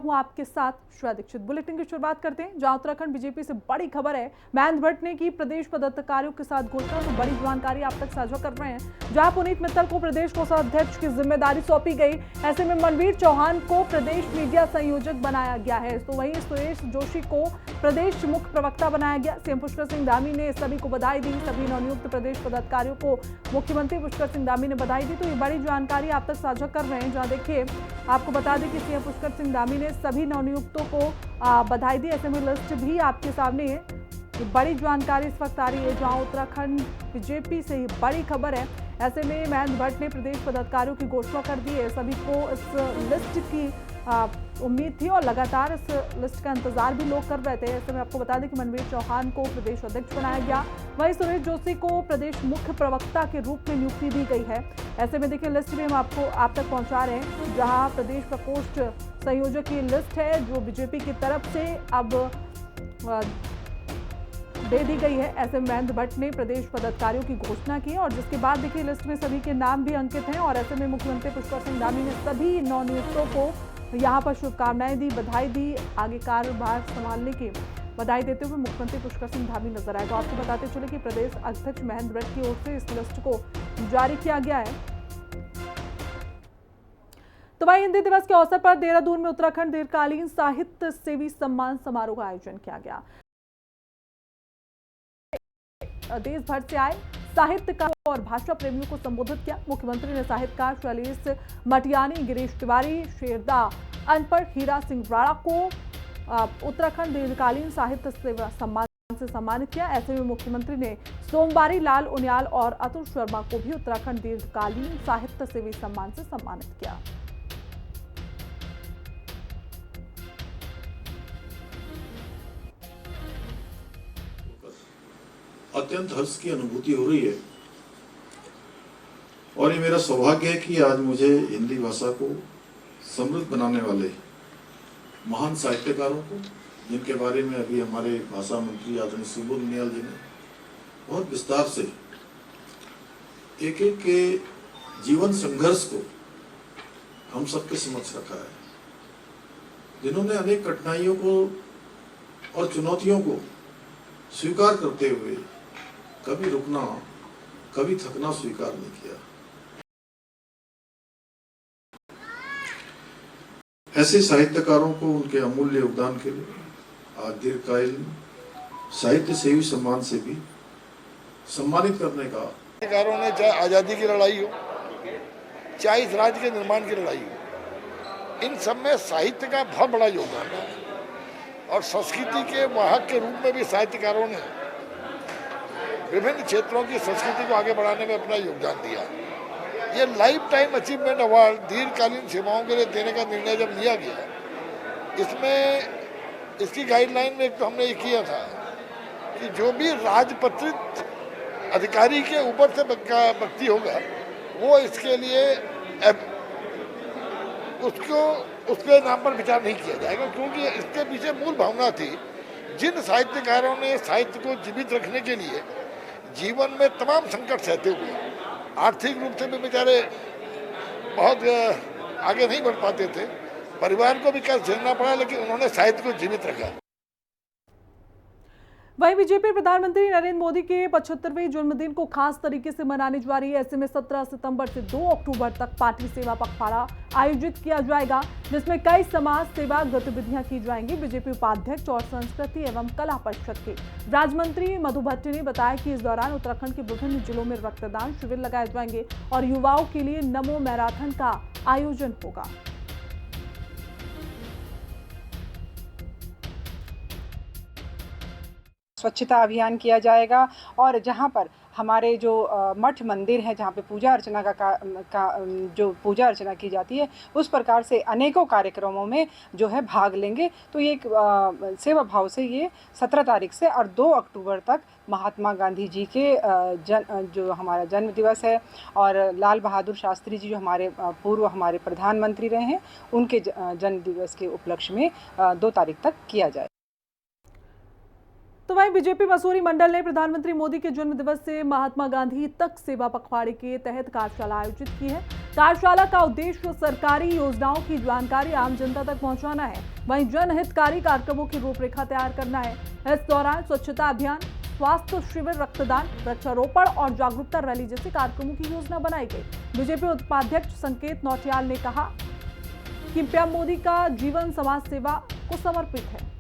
हूं आपके साथ श्वेता दीक्षित। बुलेटिन की शुरुआत करते हैं जहां उत्तराखंड बीजेपी से बड़ी खबर है। महेंद्र भट्ट ने की प्रदेश पदाधिकारियों के साथ घोषणा, तो बड़ी जानकारी आप तक साझा कर रहे हैं। जहां पुनीत मित्तल को प्रदेश कोषाध्यक्ष की जिम्मेदारी सौंपी गई, ऐसे में मनवीर चौहान को प्रदेश मीडिया संयोजक बनाया गया है, तो वहीं सुरेश जोशी को प्रदेश मुख्य प्रवक्ता बनाया गया। सीएम पुष्कर सिंह धामी ने सभी को बधाई दी। सभी नवनियुक्त प्रदेश पदाधिकारियों को मुख्यमंत्री पुष्कर सिंह धामी ने बधाई दी। तो ये बड़ी जानकारी आप तक साझा कर रहे हैं। जहां देखिए, आपको बता दें कि सीएम पुष्कर सिंह धामी ने सभी नवनियुक्तों को बधाई दी। ऐसे में लिस्ट भी आपके सामने है। ये बड़ी जानकारी इस वक्त आ रही है जहां उत्तराखंड बीजेपी से ही बड़ी खबर है। ऐसे में महेंद्र भट्ट ने प्रदेश पदाधिकारियों की घोषणा कर दी है। सभी को इस लिस्ट की उम्मीद थी और लगातार इस लिस्ट का इंतजार भी लोग कर रहे थे। ऐसे में आपको बता दें कि मनवीर चौहान को प्रदेश अध्यक्ष बनाया गया, वहीं सुरेश जोशी को प्रदेश मुख्य प्रवक्ता के रूप में नियुक्ति दी गई है। ऐसे में देखिए, लिस्ट भी हम आप तक पहुंचा रहे हैं जहां प्रदेश प्रकोष्ठ संयोजक की लिस्ट है जो बीजेपी की तरफ से अब दे दी गई है। ऐसे में महेंद्र भट्ट ने प्रदेश पदाधिकारियों की घोषणा की और जिसके बाद देखिए लिस्ट में सभी के नाम भी अंकित हैं। और ऐसे में मुख्यमंत्री पुष्कर सिंह धामी ने सभी नवनियुक्तों को यहाँ पर शुभकामनाएं दी, बधाई दी। आगे कार्यभार संभालने की बधाई देते हुए मुख्यमंत्री पुष्कर सिंह धामी नजर आए। तो आपको बताते चले कि प्रदेश अध्यक्ष महेंद्र भट्ट की ओर से इस लिस्ट को जारी किया गया है। तो वहीं हिंदी दिवस के अवसर पर देहरादून में उत्तराखंड दीर्घकालीन साहित्य सेवी सम्मान समारोह का आयोजन किया गया। देश भर से आए साहित्यकारों और भाषा प्रेमियों को संबोधित किया। मुख्यमंत्री ने साहित्यकार शैलेश मटियानी, गिरीश तिवारी, शेरदा अनपढ़, हीरा सिंह राणा को उत्तराखंड दीर्घकालीन साहित्य सेवा सम्मान से सम्मानित किया। ऐसे में मुख्यमंत्री ने सोमवारी लाल उनियाल और अतुल शर्मा को भी उत्तराखंड दीर्घकालीन साहित्य सेवी सम्मान से सम्मानित किया। अत्यंत हर्ष की अनुभूति हो रही है और ये मेरा सौभाग्य है कि आज मुझे हिंदी भाषा को समृद्ध बनाने वाले महान साहित्यकारों को, जिनके बारे में अभी हमारे भाषा मंत्री आदरणीय सुबोध उनियाल जी ने बहुत विस्तार से एक एक के जीवन संघर्ष को हम सबके समक्ष रखा है, जिन्होंने अनेक कठिनाइयों को और चुनौतियों को स्वीकार करते हुए कभी रुकना, कभी थकना स्वीकार नहीं किया। ऐसे साहित्यकारों को उनके अमूल्य योगदान के लिए आज दीर्घकालीन साहित्य सेवी सम्मान से भी सम्मानित करने का। साहित्यकारों ने चाहे आज़ादी की लड़ाई हो, चाहे इस राज्य के निर्माण की लड़ाई हो, इन सब में साहित्य का बहुत बड़ा योगदान है और संस्कृति के वाहक के रूप में भी साहित्यकारों ने विभिन्न क्षेत्रों की संस्कृति को आगे बढ़ाने में अपना योगदान दिया। ये लाइफ टाइम अचीवमेंट अवार्ड दीर्घकालीन सेवाओं के लिए देने का निर्णय जब लिया गया, इसमें इसकी गाइडलाइन में एक तो हमने ये किया था कि जो भी राजपत्रित अधिकारी के ऊपर से व्यक्ति होगा वो इसके लिए उसके नाम पर विचार नहीं किया जाएगा, क्योंकि इसके पीछे मूल भावना थी जिन साहित्यकारों ने साहित्य को जीवित रखने के लिए जीवन में तमाम संकट सहते हुए आर्थिक रूप से भी बेचारे बहुत आगे नहीं बढ़ पाते थे, परिवार को भी कष्ट झेलना पड़ा, लेकिन उन्होंने साहित्य को जीवित रखा। वहीं बीजेपी प्रधानमंत्री नरेंद्र मोदी के 75वें जन्मदिन को खास तरीके से मनाने जा रही है। ऐसे में 17 सितंबर से 2 अक्टूबर तक पार्टी सेवा पखवाड़ा आयोजित किया जाएगा, जिसमें कई समाज सेवा गतिविधियां की जाएंगी। बीजेपी उपाध्यक्ष और संस्कृति एवं कला परिषद के राज्य मंत्री मधु भट्ट ने बताया कि इस दौरान उत्तराखंड के विभिन्न जिलों में रक्तदान शिविर लगाए जाएंगे और युवाओं के लिए नमो मैराथन का आयोजन होगा। स्वच्छता अभियान किया जाएगा और जहां पर हमारे जो मठ मंदिर हैं, जहाँ पे पूजा अर्चना जो पूजा अर्चना की जाती है, उस प्रकार से अनेकों कार्यक्रमों में जो है भाग लेंगे। तो ये एक सेवा भाव से ये 17 तारीख से और 2 अक्टूबर तक महात्मा गांधी जी के जो हमारा जन्म दिवस है और लाल बहादुर शास्त्री जी जो हमारे पूर्व हमारे प्रधानमंत्री रहे हैं, उनके जन्म दिवस के उपलक्ष्य में 2 तारीख तक किया जाए। तो वहीं बीजेपी मसूरी मंडल ने प्रधानमंत्री मोदी के जन्म दिवस से महात्मा गांधी तक सेवा पखवाड़े के तहत कार्यशाला आयोजित की है। कार्यशाला का उद्देश्य सरकारी योजनाओं की जानकारी आम जनता तक पहुंचाना है। वहीं जनहितकारी कार्यक्रमों की रूपरेखा तैयार करना है। इस दौरान स्वच्छता अभियान, स्वास्थ्य शिविर, रक्तदान, वृक्षारोपण और जागरूकता रैली जैसे कार्यक्रमों की योजना बनाई गई। बीजेपी उपाध्यक्ष संकेत नौटियाल ने कहा कि पीएम मोदी का जीवन समाज सेवा को समर्पित है।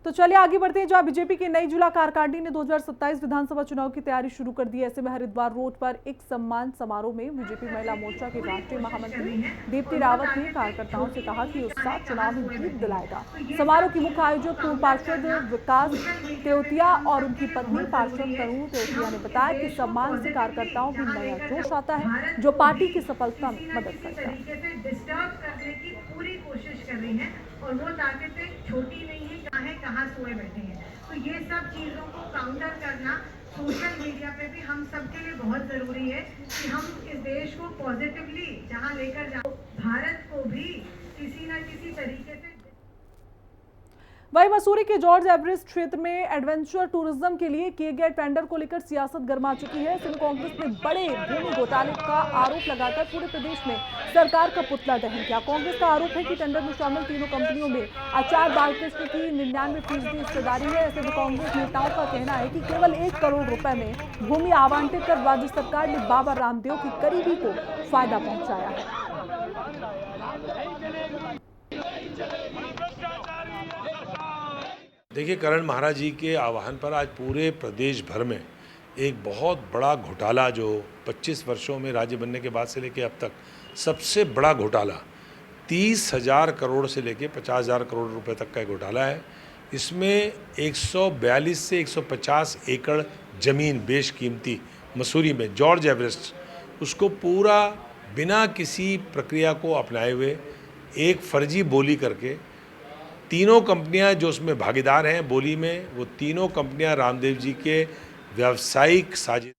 तो चलिए आगे बढ़ते हैं। जहां बीजेपी की नई जिला कार्यकारिणी ने 2027 विधानसभा चुनाव की तैयारी शुरू कर दी है। ऐसे में हरिद्वार रोड पर एक सम्मान समारोह में बीजेपी महिला मोर्चा के राष्ट्रीय महामंत्री दीप्ति रावत ने कार्यकर्ताओं से कहा कि उसका चुनाव में जीत दिलाएगा। समारोह की मुख्य आयोजक पूर्व पार्षद विकास तेवतिया और उनकी पत्नी पार्षद तरुण तेवतिया ने बताया कि सम्मान से कार्यकर्ताओं में नया जोश आता है, जो पार्टी की सफलता में मदद करता है। पूरी कोशिश कर रही हैं और वो ताकतें छोटी नहीं है, कहाँ सोए बैठे हैं। तो ये सब चीजों को काउंटर करना सोशल मीडिया पे भी हम सबके लिए बहुत जरूरी है कि हम इस देश को पॉजिटिवली जहाँ लेकर जाओ, भारत को भी किसी न किसी तरीके से। वहीं मसूरी के जॉर्ज एवरेस्ट क्षेत्र में एडवेंचर टूरिज्म के लिए किए गए टेंडर को लेकर सियासत गर्मा चुकी है। इसमें कांग्रेस ने बड़े भूमि घोटाले का आरोप लगाकर पूरे प्रदेश में सरकार का पुतला दहन किया। कांग्रेस का आरोप है कि टेंडर में शामिल तीनों कंपनियों में आचार्य बालकृष्ण की 99% हिस्सेदारी है। ऐसे में कांग्रेस नेताओं का कहना है कि केवल 1 करोड़ रुपए में भूमि आवंटित कर राज्य सरकार ने बाबा रामदेव की करीबी को फायदा पहुंचाया है। देखिए, करण महाराज जी के आह्वान पर आज पूरे प्रदेश भर में एक बहुत बड़ा घोटाला, जो 25 वर्षों में राज्य बनने के बाद से लेके अब तक सबसे बड़ा घोटाला, 30,000 करोड़ से लेके 50,000 करोड़ रुपए तक का घोटाला है। इसमें 142 से 150 एकड़ ज़मीन बेशकीमती मसूरी में जॉर्ज एवरेस्ट, उसको पूरा बिना किसी प्रक्रिया को अपनाए हुए एक फर्जी बोली करके तीनों कंपनियां जो उसमें भागीदार हैं बोली में, वो तीनों कंपनियां रामदेव जी के व्यावसायिक साझेदार।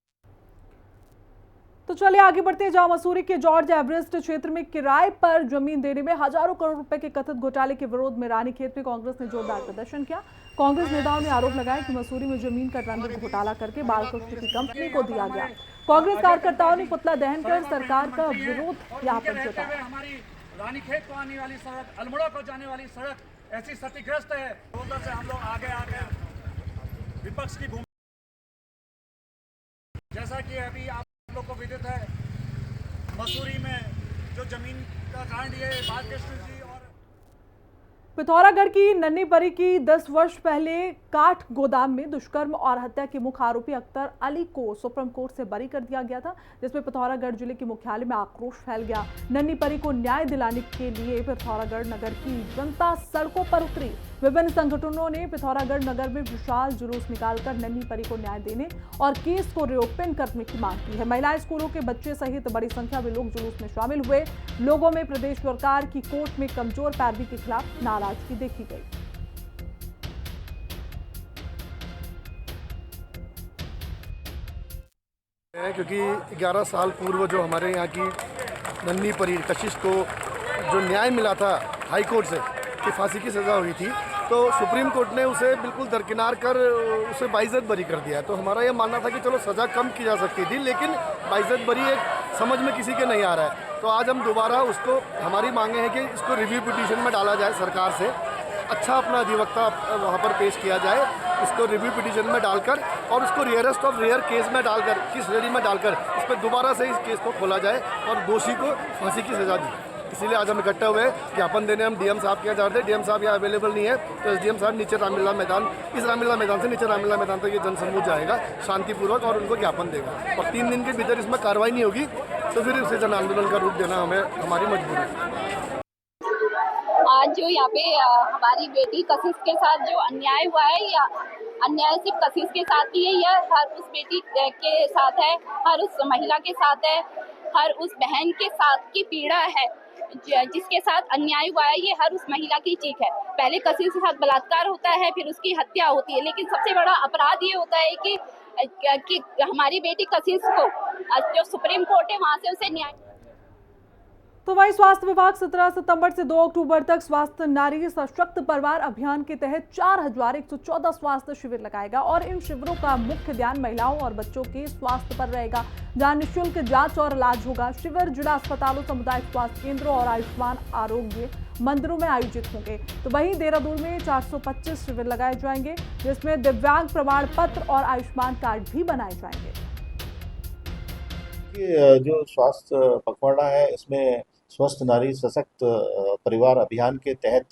तो चलिए आगे बढ़ते हैं। जहां मसूरी के जॉर्ज एवरेस्ट क्षेत्र में किराए पर जमीन देने में हजारों करोड़ रुपए के कथित घोटाले के विरोध में रानीखेत में कांग्रेस ने जोरदार प्रदर्शन किया। कांग्रेस नेताओं ने आरोप लगाया कि मसूरी में जमीन का टेंडर घोटाला करके बालकृष्ण की कंपनी को दिया गया। कांग्रेस कार्यकर्ताओं ने पुतला दहन कर सरकार का विरोध यहाँ पर जताया। हमारी रानीखेत को आने वाली सड़क, अल्मोड़ा को जाने वाली सड़क ऐसी क्षतिग्रस्त है। उधर से हम लोग आगे विपक्ष की भूमिका, जैसा कि अभी आप लोग को विदित है, मसूरी में जो जमीन का कांड ये बालकृष्ण जी और पिथौरागढ़ की नन्ही परी की 10 वर्ष पहले काठ गोदाम में दुष्कर्म और हत्या के मुख्य आरोपी अख्तर अली को सुप्रीम कोर्ट से बरी कर दिया गया था, जिसमें पिथौरागढ़ जिले के मुख्यालय में आक्रोश फैल गया। नन्ही परी को न्याय दिलाने के लिए पिथौरागढ़ नगर की जनता सड़कों पर उतरी। विभिन्न संगठनों ने पिथौरागढ़ नगर में विशाल जुलूस निकालकर नन्ही परी को न्याय देने और केस को रिओपन करने की मांग की है। महिला स्कूलों के बच्चे सहित बड़ी संख्या में लोग जुलूस में शामिल हुए। लोगों में प्रदेश सरकार की कोर्ट में कमजोर पैरवी के खिलाफ नाराजगी देखी गई। क्योंकि 11 साल पूर्व जो हमारे यहाँ की नन्ही परी कशिश को जो न्याय मिला था हाई कोर्ट से कि फांसी की सज़ा हुई थी, तो सुप्रीम कोर्ट ने उसे बिल्कुल दरकिनार कर उसे बाइज्जत बरी कर दिया। तो हमारा ये मानना था कि चलो सज़ा कम की जा सकती थी, लेकिन बाइज्जत बरी एक समझ में किसी के नहीं आ रहा है। तो आज हम दोबारा उसको, हमारी मांगे हैं कि इसको रिव्यू पिटीशन में डाला जाए सरकार से, अच्छा अपना अधिवक्ता वहाँ पर पेश किया जाए, इसको रिव्यू पिटीशन में डालकर और उसको रियरेस्ट ऑफ रेयर केस में डालकर, की श्रेणी में डालकर इस पर दोबारा से इस केस को खोला जाए और दोषी को फांसी की सज़ा दी। इसीलिए आज हम इकट्ठा हुए ज्ञापन देने हम डीएम साहब के यहाँ जा रहे थे। डीएम साहब यहाँ अवेलेबल नहीं है, तो एसडीएम साहब नीचे रामलीला मैदान, इस रामलीला मैदान से नीचे रामलीला मैदान तक ये जनसमूह जाएगा शांतिपूर्वक और उनको ज्ञापन देगा। और 3 दिन के भीतर इसमें कार्रवाई नहीं होगी तो फिर इसे जन आंदोलन का रूप देना हमें, हमारी मजबूरी है। आज जो यहाँ पे हमारी बेटी कशिश के साथ जो अन्याय हुआ है, या अन्याय सिर्फ कशिश के साथ ही है, यह हर उस बेटी के साथ है, हर उस महिला के साथ है, हर उस बहन के साथ की पीड़ा है जिसके साथ अन्याय हुआ है। ये हर उस महिला की चीख है। पहले कशिश के साथ बलात्कार होता है, फिर उसकी हत्या होती है, लेकिन सबसे बड़ा अपराध ये होता है कि हमारी बेटी कशिश को जो सुप्रीम कोर्ट है वहाँ से उसे न्याय। तो वहीं स्वास्थ्य विभाग 17 सितंबर से 2 अक्टूबर तक स्वास्थ्य नारी सशक्त परिवार अभियान के तहत 4114 स्वास्थ्य शिविर लगाएगा और इन शिविरों का मुख्य ध्यान महिलाओं और बच्चों के स्वास्थ्य पर रहेगा, जहां निःशुल्क जांच और इलाज होगा। शिविर जिला अस्पतालों, सामुदायिक स्वास्थ्य केंद्रों और आयुष्मान आरोग्य मंदिरों में आयोजित होंगे। तो वहीं देहरादून में 425 शिविर लगाए जाएंगे, जिसमें दिव्यांग प्रमाण पत्र और आयुष्मान कार्ड भी बनाए जाएंगे। जो स्वास्थ्य पखवाड़ा है, इसमें स्वस्थ नारी सशक्त परिवार अभियान के तहत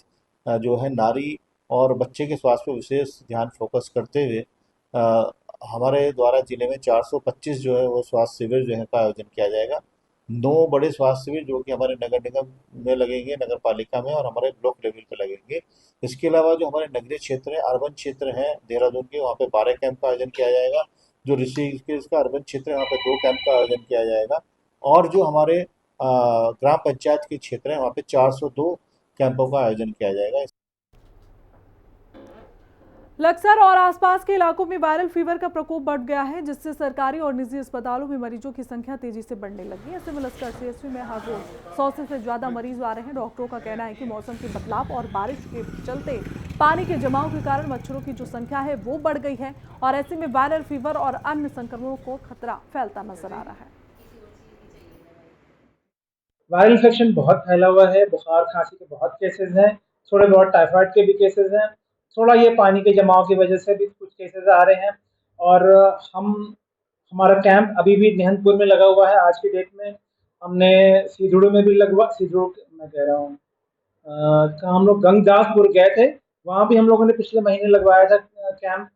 जो है नारी और बच्चे के स्वास्थ्य पर विशेष ध्यान फोकस करते हुए हमारे द्वारा जिले में 425 जो है वो स्वास्थ्य शिविर जो है का आयोजन किया जाएगा। 9 बड़े स्वास्थ्य शिविर जो कि हमारे नगर निगम में लगेंगे, नगर पालिका में, और हमारे ब्लॉक लेवल पे लगेंगे। इसके अलावा जो हमारे नगरीय क्षेत्र है, अर्बन क्षेत्र हैं देहरादून के, वहाँ पे 12 कैंप का आयोजन किया जाएगा। जो ऋषिकेश का अर्बन क्षेत्र है, वहाँ पे 2 कैंप का आयोजन किया जाएगा। और जो हमारे ग्राम पंचायत के क्षेत्र है, वहाँ पे 402 कैंपों का आयोजन किया जाएगा। लक्सर और आसपास के इलाकों में वायरल फीवर का प्रकोप बढ़ गया है, जिससे सरकारी और निजी अस्पतालों में मरीजों की संख्या तेजी से बढ़ने लगी है। ऐसे में लक्सर सीएचसी में हर रोज 100 से ज्यादा मरीज आ रहे हैं। डॉक्टरों का कहना है कि मौसम के बदलाव और बारिश के चलते पानी के जमाव के कारण मच्छरों की जो संख्या है वो बढ़ गई है और ऐसे में वायरल फीवर और अन्य संक्रमणों को खतरा फैलता नजर आ रहा है। वायरल इन्फेक्शन बहुत फैला हुआ है। बुखार खांसी के बहुत केसेस हैं, थोड़े बहुत टाइफाइड के भी केसेस हैं, थोड़ा ये पानी के जमाव की वजह से भी कुछ केसेस आ रहे हैं। और हमारा कैंप अभी भी निहंतपुर में लगा हुआ है। आज की डेट में हमने सीधुड़ में भी सीधुड़ मैं कह रहा हूँ हम लोग गंगदासपुर गए थे, वहाँ भी हम लोगों ने पिछले महीने लगवाया था कैंप।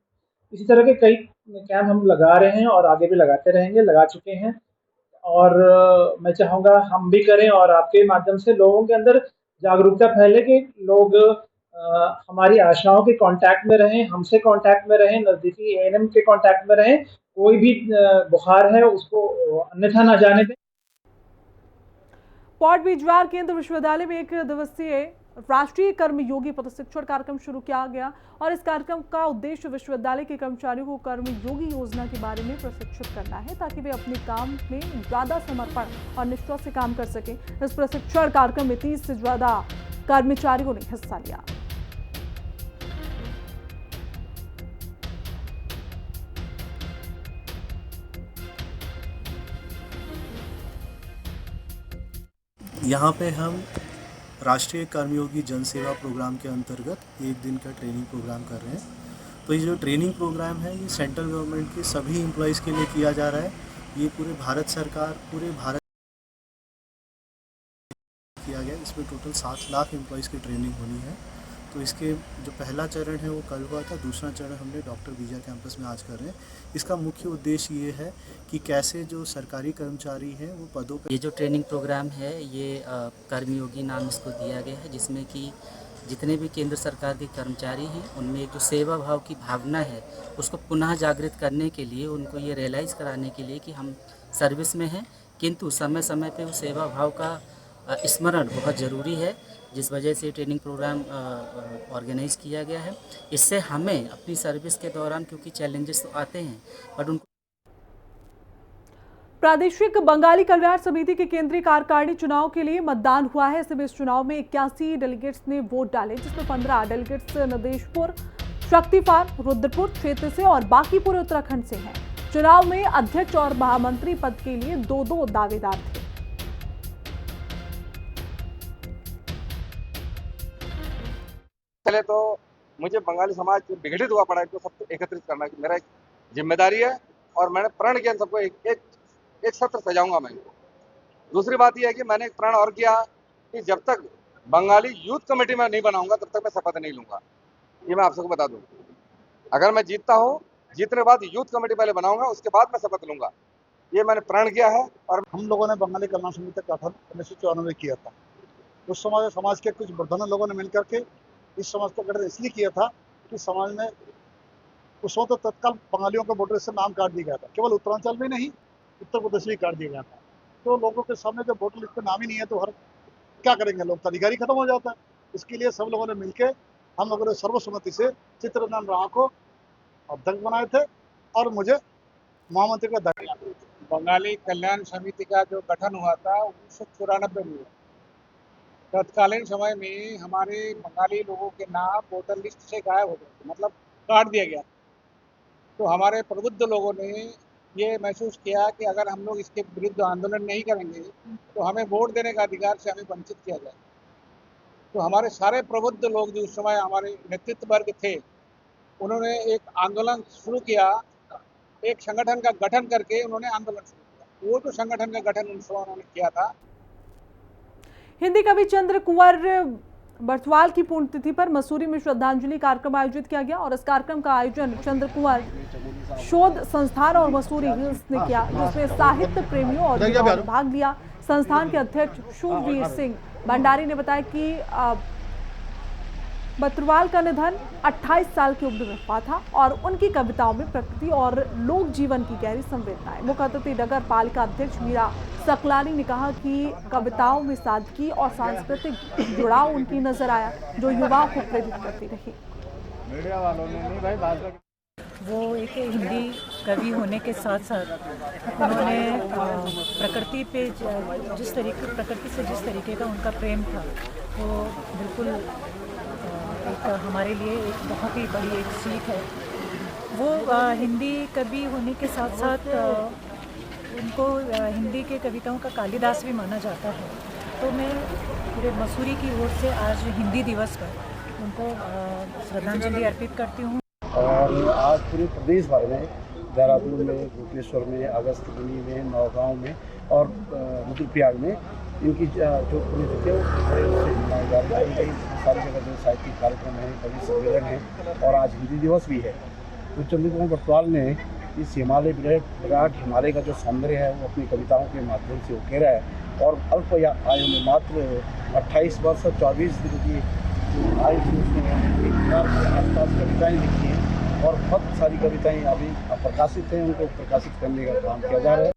इसी तरह के कई कैंप हम लगा रहे हैं और आगे भी लगाते रहेंगे, लगा चुके हैं। और मैं चाहूँगा हम भी करें और आपके माध्यम से लोगों के अंदर जागरूकता फैले कि लोग हमारी आशाओं के कांटेक्ट में रहें, हमसे कांटेक्ट में रहें, नज़दीकी एएनएम के कांटेक्ट में रहें। कोई भी बुखार है उसको अन्यथा ना जाने दें। पौड़ बीजवार केंद्र विश्वविद्यालय में 1 दिवसीय राष्ट्रीय कर्मयोगी प्रशिक्षण कार्यक्रम शुरू किया गया और इस कार्यक्रम का उद्देश्य विश्वविद्यालय के कर्मचारियों को कर्मयोगी योजना के बारे में प्रशिक्षित करना है, ताकि वे अपने काम में ज्यादा समर्पण और निष्ठा से काम कर सकें। इस प्रशिक्षण कार्यक्रम में 30 से ज्यादा कर्मचारियों ने हिस्सा लिया। यहाँ पे हम राष्ट्रीय कर्मयोगी जन सेवा प्रोग्राम के अंतर्गत 1 दिन का ट्रेनिंग प्रोग्राम कर रहे हैं। तो ये जो ट्रेनिंग प्रोग्राम है ये सेंट्रल गवर्नमेंट के सभी एम्प्लॉयज़ के लिए किया जा रहा है। ये पूरे भारत सरकार, पूरे भारत किया गया। इसमें टोटल 7 लाख एम्प्लॉयज़ की ट्रेनिंग होनी है। तो इसके जो पहला चरण है वो कल हुआ था, दूसरा चरण हमने डॉक्टर बीजा कैंपस में आज कर रहे हैं। इसका मुख्य उद्देश्य ये है कि कैसे जो सरकारी कर्मचारी हैं वो पदों पर। ये जो ट्रेनिंग प्रोग्राम है ये कर्मयोगी नाम इसको दिया गया है, जिसमें कि जितने भी केंद्र सरकार के कर्मचारी हैं उनमें एक जो सेवा भाव की भावना है उसको पुनः जागृत करने के लिए, उनको ये रियलाइज़ कराने के लिए कि हम सर्विस में हैं, किंतु समय समय पे वो सेवा भाव का स्मरण बहुत ज़रूरी है, जिस वजह से ट्रेनिंग प्रोग्राम ऑर्गेनाइज किया गया है। इससे हमें अपनी सर्विस के दौरान, क्योंकि चैलेंजेस तो आते हैं, बट उनको। प्रादेशिक बंगाली कल्याण समिति के केंद्रीय कार्यकारिणी चुनाव के लिए मतदान हुआ है। इस चुनाव में 81 डेलीगेट्स ने वोट डाले, जिसमें 15 डेलीगेट्स नदेशपुर, शक्तिपाल, रुद्रपुर क्षेत्र से और बाकी पूरे उत्तराखंड से हैं। चुनाव में अध्यक्ष और महामंत्री पद के लिए 2-2 दावेदार थे। पहले तो मुझे बंगाली समाज विघटित हुआ पड़ा है तो सबको एकत्रित करना की मेरा एक जिम्मेदारी है और मैंने प्रण किया सबको एक सत्र सजाऊंगा मैं। दूसरी बात यह है कि मैंने एक प्रण और किया कि जब तक बंगाली यूथ कमेटी में नहीं बनाऊंगा तब तक मैं शपथ नहीं लूंगा। ये मैं आप सबको बता दूं, अगर मैं जीतता हूँ, जीतने बाद यूथ कमेटी पहले बनाऊंगा, उसके बाद मैं शपथ लूंगा। ये मैंने प्रण किया है। और हम लोगों ने बंगाली कल्याण समिति का गठन 1994 में किया था। उस समय समाज के कुछ बुद्धिमान लोगों ने मिलकर के इस समाज का गठन इसलिए किया था कि समाज में उस वक्त तत्काल बंगालियों के वोटर से नाम काट दिया गया था। केवल उत्तरांचल में नहीं, उत्तर प्रदेश में काट दिया गया था। तो लोगों के सामने जब वोटर लिस्ट पे नाम ही नहीं है तो हर क्या करेंगे, लोग का अधिकारी खत्म हो जाता है। इसके लिए सब लोगों ने मिलकर हम लोगों ने सर्वसम्मति से चित्ररंजन राव को अध्यक्ष बनाए थे और मुझे महामंत्री का दायित्व। बंगाली कल्याण समिति का जो गठन हुआ था 1994 में, तत्कालीन समय में हमारे बंगाली लोगों के नाम वोटर लिस्ट से गायब हो गए, मतलब काट दिया गया। तो हमारे प्रबुद्ध लोगों ने ये महसूस किया कि अगर हम लोग इसके विरुद्ध आंदोलन नहीं करेंगे तो हमें वोट देने का अधिकार से हमें वंचित किया जाए। तो हमारे सारे प्रबुद्ध लोग जो उस समय हमारे नेतृत्व वर्ग थे, उन्होंने एक आंदोलन शुरू किया, एक संगठन का गठन करके उन्होंने आंदोलन शुरू किया। वो जो संगठन का गठन उन समय उन्होंने किया था। हिंदी कवि चंद्र कुंवर बर्थवाल की पुण्यतिथि पर मसूरी में श्रद्धांजलि कार्यक्रम आयोजित किया गया और इस कार्यक्रम का आयोजन चंद्र कुंवर शोध संस्थान और मसूरी हिल्स ने किया, जिसमें साहित्य प्रेमियों और युवाओं ने भाग लिया। संस्थान के अध्यक्ष शूरवीर सिंह भंडारी ने बताया कि बर्थवाल का निधन 28 साल की उम्र में हुआ था और उनकी कविताओं में प्रकृति और लोक जीवन की गहरी संवेदनाएं। मुख्य अतिथि नगर पालिका अध्यक्ष मीरा सकलानी ने कहा कि कविताओं में सादगी और सांस्कृतिक जुड़ाव उनकी नजर आया, जो युवाओं को प्रेरित करती रही। मीडिया वालों ने नहीं भाई वो एक हिंदी कवि होने के साथ साथ उन्होंने प्रकृति पे प्रकृति से जिस तरीके का उनका प्रेम था, वो बिल्कुल एक हमारे लिए एक बहुत ही बड़ी एक सीख है। वो हिंदी कवि होने के साथ साथ उनको हिंदी के कविताओं का कालिदास भी माना जाता है। तो मैं पूरे मसूरी की ओर से आज हिंदी दिवस पर उनको श्रद्धांजलि अर्पित करती हूँ। और आज पूरे प्रदेश भर में, देहरादून में, भुवनेश्वर में, अगस्त्यमुनि में, नौगांव में और रुद्रप्रयाग में इनकी जो पुण्यतिथि है वो बड़े उससे मनाई जा रही है। सारी जगह जो साहित्यिक कार्यक्रम है, कवि सम्मेलन है और आज हिंदी दिवस भी है। तो चंद्र कुंवर बर्थवाल ने इस हिमालय विराट हिमालय का जो सौंदर्य है वो अपनी कविताओं के माध्यम से उकेरा है और अल्प आयु में मात्र 28 वर्ष और 24 दिन की आयु से उसने 1,000 के आसपास कविताएँ लिखी हैं और बहुत सारी कविताएँ अभी प्रकाशित हैं, उनको प्रकाशित करने का काम किया जा रहा है।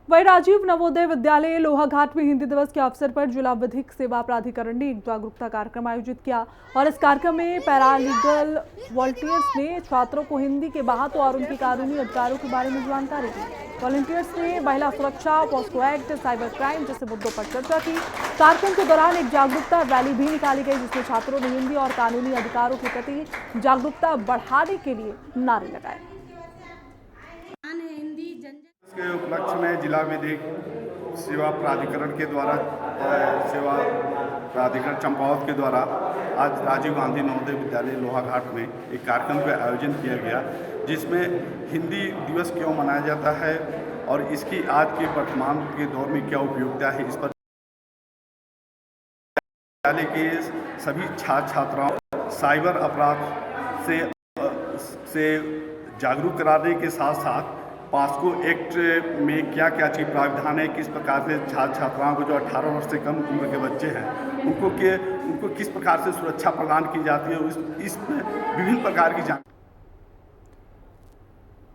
वही राजीव नवोदय विद्यालय लोहाघाट में हिंदी दिवस के अवसर पर जिला विधिक सेवा प्राधिकरण ने एक जागरूकता कार्यक्रम आयोजित किया और इस कार्यक्रम में पैरालीगल वॉलंटियर्स ने छात्रों को हिंदी के महत्व और उनके कानूनी अधिकारों के बारे में जानकारी दी। वॉलंटियर्स ने महिला सुरक्षा, पॉस्को एक्ट, साइबर क्राइम जैसे मुद्दों पर चर्चा की। कार्यक्रम के दौरान एक जागरूकता रैली भी निकाली गई, जिसमें छात्रों ने हिंदी और कानूनी अधिकारों के प्रति जागरूकता बढ़ाने के लिए नारे लगाए। इसके उपलक्ष्य में जिला विधिक सेवा प्राधिकरण के द्वारा सेवा प्राधिकरण चंपावत के द्वारा आज राजीव गांधी नवोदय विद्यालय लोहाघाट में एक कार्यक्रम का आयोजन किया गया, जिसमें हिंदी दिवस क्यों मनाया जाता है और इसकी आज के वर्तमान के दौर में क्या उपयोगिता है, इस पर विद्यालय के सभी छात्र छात्राओं साइबर अपराध से जागरूक कराने के साथ साथ पॉस्को एक्ट में क्या क्या चीज़ प्रावधान है, किस प्रकार से छात्र छात्राओं को जो 18 वर्ष से कम उम्र के बच्चे हैं उनको किस प्रकार से सुरक्षा प्रदान की जाती है, इस विभिन्न प्रकार की जानकारी।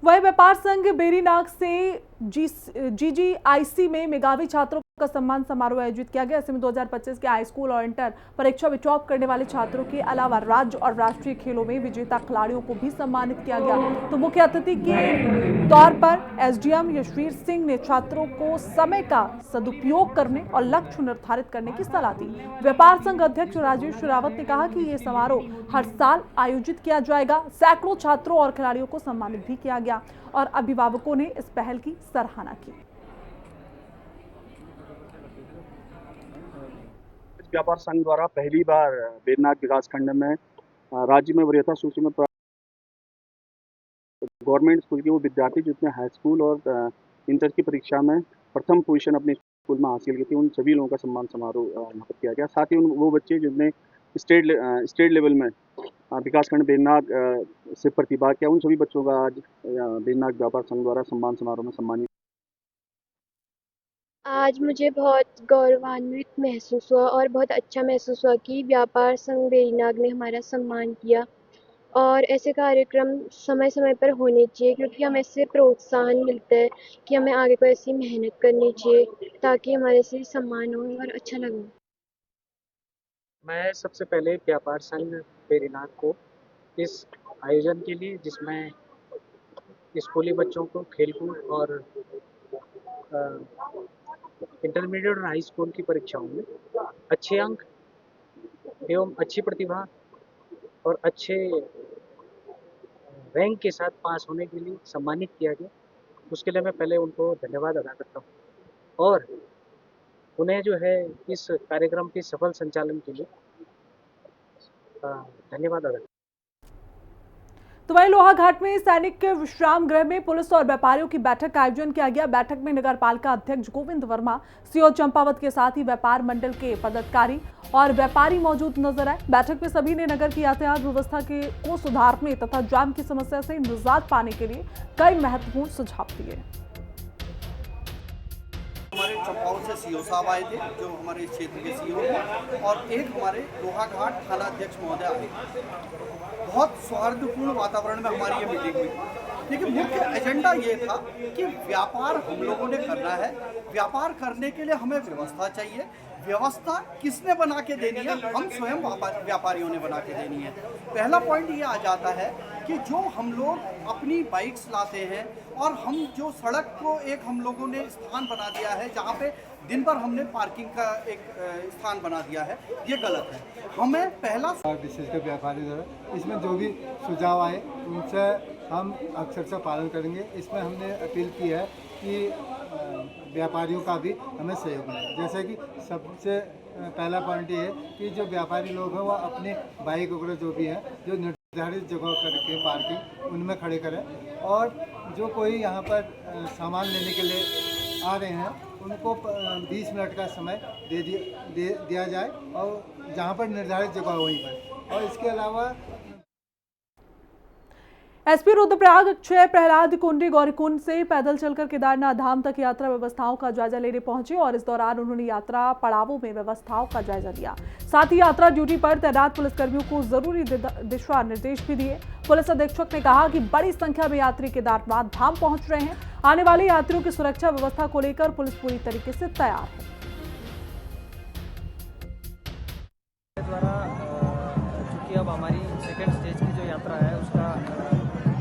वही व्यापार संघ बेरीनाग से GGIC में मेधावी छात्रों का सम्मान समारोह आयोजित किया गया। इसमें 2025 के हाई स्कूल और इंटर परीक्षा में टॉप करने वाले छात्रों के अलावा राज्य और राष्ट्रीय खेलों में विजेता खिलाड़ियों को भी सम्मानित किया गया। तो मुख्य अतिथि के तौर पर SDM यशवीर सिंह ने छात्रों को समय का सदुपयोग करने और लक्ष्य निर्धारित करने की सलाह दी। व्यापार संघ अध्यक्ष राजेश रावत ने कहा कि ये समारोह हर साल आयोजित किया जाएगा। सैकड़ों छात्रों और खिलाड़ियों को सम्मानित भी किया गया और अभिभावकों ने इस पहल की सराहना की। व्यापार संघ द्वारा पहली बार बेरीनाग विकासखंड में राज्य में वरीयता सूची में गवर्नमेंट स्कूल के वो विद्यार्थी जिसने हाई स्कूल और इंटर की परीक्षा में प्रथम पोजीशन अपने स्कूल में हासिल की थी, उन सभी लोगों का सम्मान समारोह यहाँ पर किया गया। साथ ही वो बच्चे जिसने स्टेट लेवल में विकासखंड बेरीनाग से प्रतिभा किया, उन सभी बच्चों का आज बेरीनाग व्यापार संघ द्वारा सम्मान समारोह में सम्मानित। आज मुझे बहुत गौरवान्वित महसूस हुआ और बहुत अच्छा महसूस हुआ कि व्यापार संघ बेरीनाग ने हमारा सम्मान किया और ऐसे कार्यक्रम समय समय पर होने चाहिए, क्योंकि हमें इससे प्रोत्साहन मिलता है कि हमें आगे को ऐसी मेहनत करनी चाहिए ताकि हमारे से सम्मान हो और अच्छा लगे। मैं सबसे पहले व्यापार संघ बेरीनाग को इस आयोजन के लिए, जिसमें स्कूली बच्चों को खेलकूद और इंटरमीडिएट और हाई स्कूल की परीक्षाओं में अच्छे अंक एवं अच्छी प्रतिभा और अच्छे रैंक के साथ पास होने के लिए सम्मानित किया गया। उसके लिए मैं पहले उनको धन्यवाद अदा करता हूँ और उन्हें जो है इस कार्यक्रम के सफल संचालन के लिए धन्यवाद अदा। तो वहीं लोहाघाट में सैनिक के विश्राम गृह में पुलिस और व्यापारियों की बैठक का आयोजन किया गया। बैठक में नगर पालिका अध्यक्ष गोविंद वर्मा, सीओ चंपावत के साथ ही व्यापार मंडल के पदाधिकारी और व्यापारी मौजूद नजर आए। बैठक में सभी ने नगर की यातायात व्यवस्था को सुधारने तथा जाम की समस्या से निजात पाने के लिए कई महत्वपूर्ण सुझाव दिए। हमारे चंपावत से सीओ साहब आए थे, जो हमारे इस क्षेत्र के सीओ हैं, और एक हमारे लोहाघाट थाना अध्यक्ष महोदय आए। बहुत सौहार्दपूर्ण वातावरण में हमारी ये मीटिंग हुई, लेकिन मुख्य एजेंडा ये था कि व्यापार हम लोगों ने करना है। व्यापार करने के लिए हमें व्यवस्था चाहिए। व्यवस्था किसने बना के देनी है? हम स्वयं व्यापारियों ने बना के देनी है। पहला पॉइंट ये आ जाता है कि जो हम लोग अपनी बाइक्स लाते हैं और हम जो सड़क को एक हम लोगों ने स्थान बना दिया है जहाँ पे दिन भर हमने पार्किंग का एक स्थान बना दिया है, ये गलत है। हमें पहला विशेषकर व्यापारी द्वारा इसमें जो भी सुझाव आए उनसे हम अक्षरशः पालन करेंगे। इसमें हमने अपील की है कि व्यापारियों का भी हमें सहयोग मिले। जैसे कि सबसे पहला पॉइंट ये है कि जो व्यापारी लोग हैं वो अपने बाइक वगैरह जो भी है जो निर्धारित जगह करके पार्किंग उनमें खड़े करें, और जो कोई यहाँ पर सामान लेने के लिए आ रहे हैं उनको 20 मिनट का समय दिया जाए और जहाँ पर निर्धारित जगह हो वहीं पर। और इसके अलावा एसपी रुद्रप्रयाग अक्षय प्रहलाद कुंडी गौरीकुंड से पैदल चलकर केदारनाथ धाम तक यात्रा व्यवस्थाओं का जायजा लेने पहुंचे और इस दौरान उन्होंने यात्रा पड़ावों में व्यवस्थाओं का जायजा लिया। साथ ही यात्रा ड्यूटी पर तैनात पुलिसकर्मियों को जरूरी दिशा निर्देश भी दिए। पुलिस अधीक्षक ने कहा कि बड़ी संख्या में यात्री केदारनाथ धाम पहुंच रहे हैं। आने वाले यात्रियों की सुरक्षा व्यवस्था को लेकर पुलिस पूरी तरीके से तैयार है। चूँकि अब हमारी सेकेंड स्टेज की जो यात्रा है उसका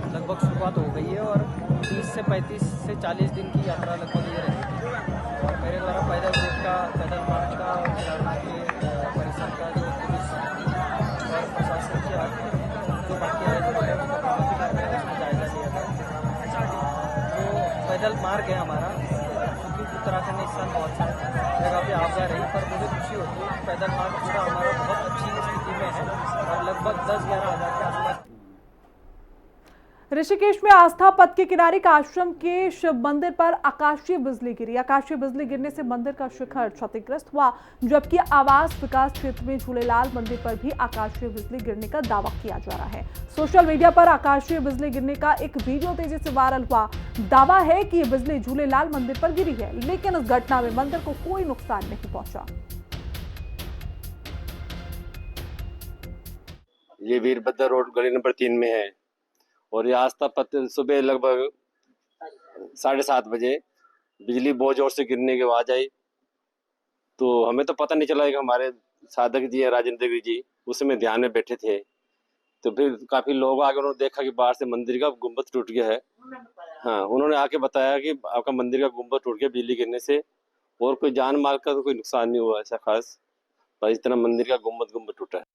लगभग शुरुआत हो गई है और 30 से 35 से 40 दिन की यात्रा लगभग ये रहेगी। और मेरे द्वारा पैदल रूट का, पैदल मार्च का और केदारनाथ के परिसर का जो पुलिस और प्रशासन की जो बाकी है जो उसका प्रबंध करने का उसमें जायजा लिया था। जो पैदल मार्ग है हमारा, क्योंकि उत्तराखंड इस साल बहुत सारे जगह पे आपदा रही, पर मुझे खुशी होती है कि पैदल मार्ग पूरा हमारा बहुत अच्छी स्थिति में है और लगभग 10-11 हज़ार के आसपास। ऋषिकेश में आस्था पथ के किनारे का आश्रम के शिव मंदिर पर आकाशीय बिजली गिरी। आकाशीय बिजली गिरने से मंदिर का शिखर क्षतिग्रस्त हुआ, जबकि आवास विकास क्षेत्र में झूलेलाल मंदिर पर भी आकाशीय बिजली गिरने का दावा किया जा रहा है। सोशल मीडिया पर आकाशीय बिजली गिरने का एक वीडियो तेजी से वायरल हुआ। दावा है कि ये बिजली झूलेलाल मंदिर पर गिरी है, लेकिन इस घटना में मंदिर को कोई नुकसान नहीं पहुंचा। ये वीरभद्र रोड गली नंबर 3 में है और ये आस्था पथ सुबह लगभग 7:30 बजे बिजली बहुत जोर से गिरने की आवाज आई, तो हमें तो पता नहीं चला कि हमारे साधक जी या राजेंद्र जी उस समय ध्यान में बैठे थे। तो फिर काफी लोग आके उन्होंने देखा कि बाहर से मंदिर का गुंबद टूट गया है। हाँ, उन्होंने आके बताया कि आपका मंदिर का गुंबद टूट गया बिजली गिरने से, और कोई जान माल का तो कोई नुकसान नहीं हुआ ऐसा खास, बस इतना मंदिर का गुंबद टूटा है।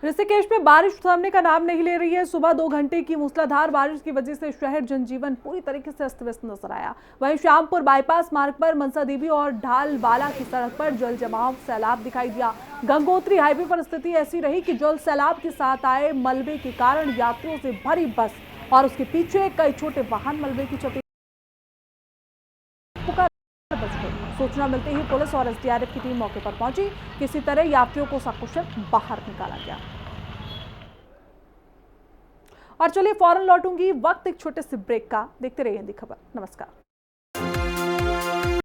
ऋषिकेश में बारिश थमने का नाम नहीं ले रही है। सुबह 2 घंटे की मूसलाधार बारिश की वजह से शहर जनजीवन पूरी तरीके से अस्त व्यस्त नजर आया। वहीं श्यामपुर बाईपास मार्ग पर मनसा देवी और ढालवाला की सड़क पर जल जमाव सैलाब दिखाई दिया। गंगोत्री हाईवे पर स्थिति ऐसी रही कि जल सैलाब के साथ आए मलबे के कारण यात्रियों से भरी बस और उसके पीछे कई छोटे वाहन मलबे की चपेट। सूचना मिलते ही पुलिस और एसडीआरएफ की टीम मौके पर पहुंची। किसी तरह यात्रियों को सकुशल बाहर निकाला गया। और चलिए फौरन लौटूंगी, वक्त एक छोटे से ब्रेक का। देखते रहिए हिंदी खबर। नमस्कार।